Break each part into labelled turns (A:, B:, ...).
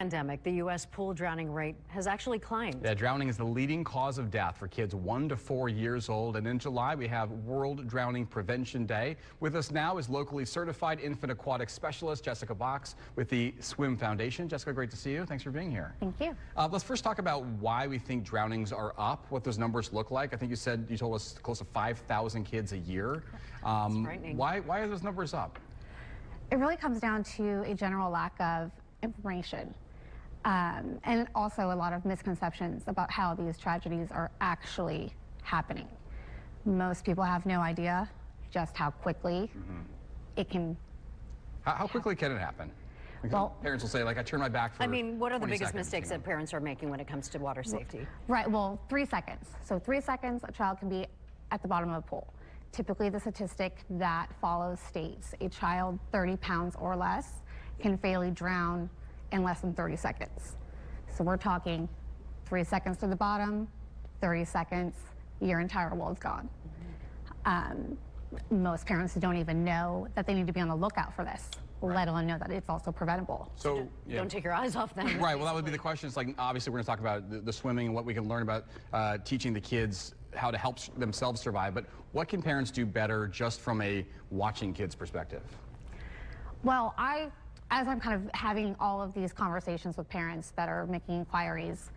A: Pandemic, the U.S. pool drowning rate has actually climbed.
B: Yeah, drowning is the leading cause of death for kids 1 to 4 years old. And in July, we have World Drowning Prevention Day. With us now is locally certified infant aquatic specialist Jessica Box with the Swim Foundation. Jessica, great to see you. Thanks for being here.
C: Thank you.
B: Let's first talk about why we think drownings are up, what those numbers look like. I think you told us close to 5,000 kids a year.
A: That's frightening.
B: Why are those numbers up?
C: It really comes down to a general lack of information. And also a lot of misconceptions about how these tragedies are actually happening. Most people have no idea just how quickly it can.
B: How quickly can it happen? Because
C: well,
B: parents will say, like, I turned my back for 20 seconds.
A: What are the biggest mistakes that parents are making when it comes to water safety?
C: Right, well, 3 seconds. So 3 seconds, a child can be at the bottom of a pool. Typically, the statistic that follows states a child 30 pounds or less can fatally drown in less than 30 seconds. So we're talking 3 seconds to the bottom, 30 seconds, your entire world's gone. Most parents don't even know that they need to be on the lookout for this, let alone know that it's also preventable.
B: So
A: don't take your eyes off them.
B: Right, well, that would be the question. It's like, obviously, we're going to talk about the swimming and what we can learn about teaching the kids how to help themselves survive. But what can parents do better just from a watching kids perspective?
C: Well, as I'm kind of having all of these conversations with parents that are making inquiries,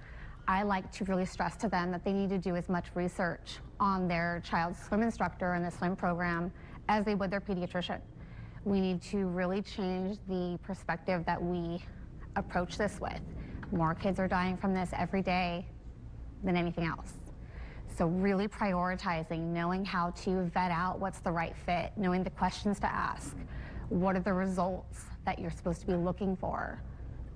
C: I like to really stress to them that they need to do as much research on their child's swim instructor and the swim program as they would their pediatrician. We need to really change the perspective that we approach this with. More kids are dying from this every day than anything else. So really prioritizing, knowing how to vet out what's the right fit, knowing the questions to ask. What are the results that you're supposed to be looking for?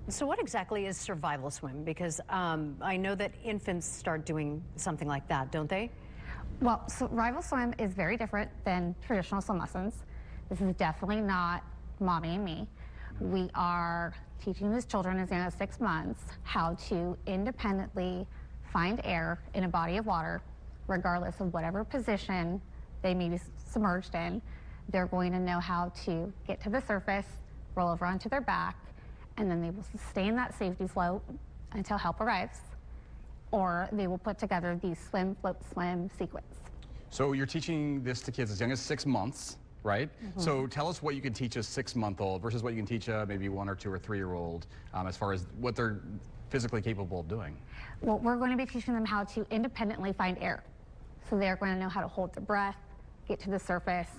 A: So what exactly is survival swim? Because I know that infants start doing something like that, don't they?
C: Well, survival swim is very different than traditional swim lessons. This is definitely not mommy and me. We are teaching these children as young as 6 months how to independently find air in a body of water, regardless of whatever position they may be submerged in. They're going to know how to get to the surface, roll over onto their back, and then they will sustain that safety float until help arrives, or they will put together the swim, float, swim sequence.
B: So you're teaching this to kids as young as 6 months, right? So tell us what you can teach a 6-month-old versus what you can teach a maybe 1 or 2 or 3-year-old as far as what they're physically capable of doing.
C: Well, we're going to be teaching them how to independently find air. So they're going to know how to hold their breath, get to the surface,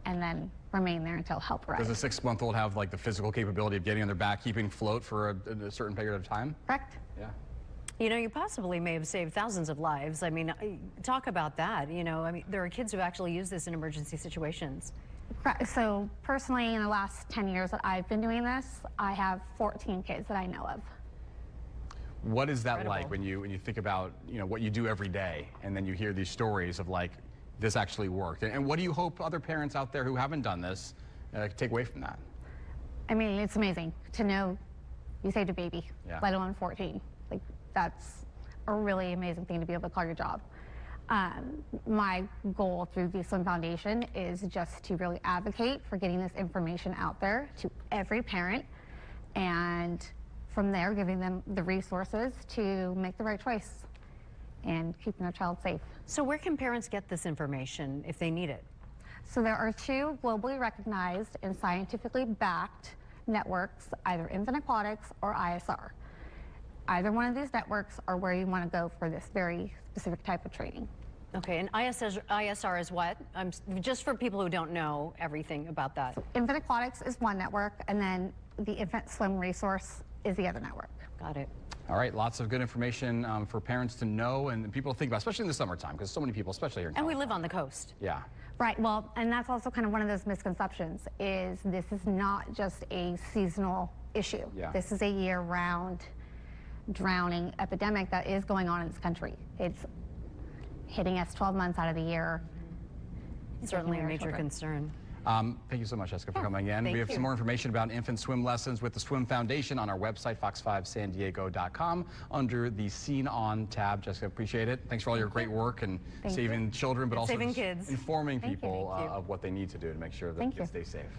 C: and then remain there until help arrives.
B: Does a 6-month-old have like the physical capability of getting on their back, keeping float for a certain period of time?
C: Correct.
B: Yeah.
A: You know, you possibly may have saved thousands of lives. I mean, talk about that. You know, I mean, there are kids who actually use this in emergency situations.
C: Correct. So personally, in the last 10 years that I've been doing this, I have 14 kids that I know of.
B: What is that
A: Incredible.
B: like when you think about, you know, what you do every day, and then you hear these stories of like, this actually worked? And what do you hope other parents out there who haven't done this take away from that?
C: I mean, it's amazing to know you saved a baby,
B: Yeah.
C: let alone 14. Like, that's a really amazing thing to be able to call your job. My goal through the Swim Foundation is just to really advocate for getting this information out there to every parent, and from there, giving them the resources to make the right choice and keeping their child safe.
A: So where can parents get this information if they need it?
C: So there are 2 globally recognized and scientifically backed networks, either Infant Aquatics or ISR. Either one of these networks are where you want to go for this very specific type of training.
A: Okay, and ISR is what? Just for people who don't know everything about that.
C: Infant Aquatics is one network, and then the Infant Swim Resource is the other network.
A: Got it.
B: All right, lots of good information for parents to know and people to think about, especially in the summertime, because so many people, especially here in
A: And we
B: California.
A: live on the coast.
B: Yeah.
C: Right, well, and that's also kind of one of those misconceptions, is this is not just a seasonal issue.
B: Yeah.
C: This is a year-round drowning epidemic that is going on in this country. It's hitting us 12 months out of the year.
A: Certainly a
C: Our
A: major
C: children.
A: concern.
B: Thank you so much, Jessica, for coming in.
A: thank
B: We have
A: you.
B: some more information about infant swim lessons with the Swim Foundation on our website, fox5sandiego.com, under the Scene On tab. Jessica, appreciate it. Thanks for all your great work and
C: Thank
B: saving children, but also
A: Saving
B: just
A: kids.
B: informing
C: Thank you.
B: people
A: Thank you.
B: of what they need to do to make sure that
C: Thank
B: kids
C: you.
B: stay safe.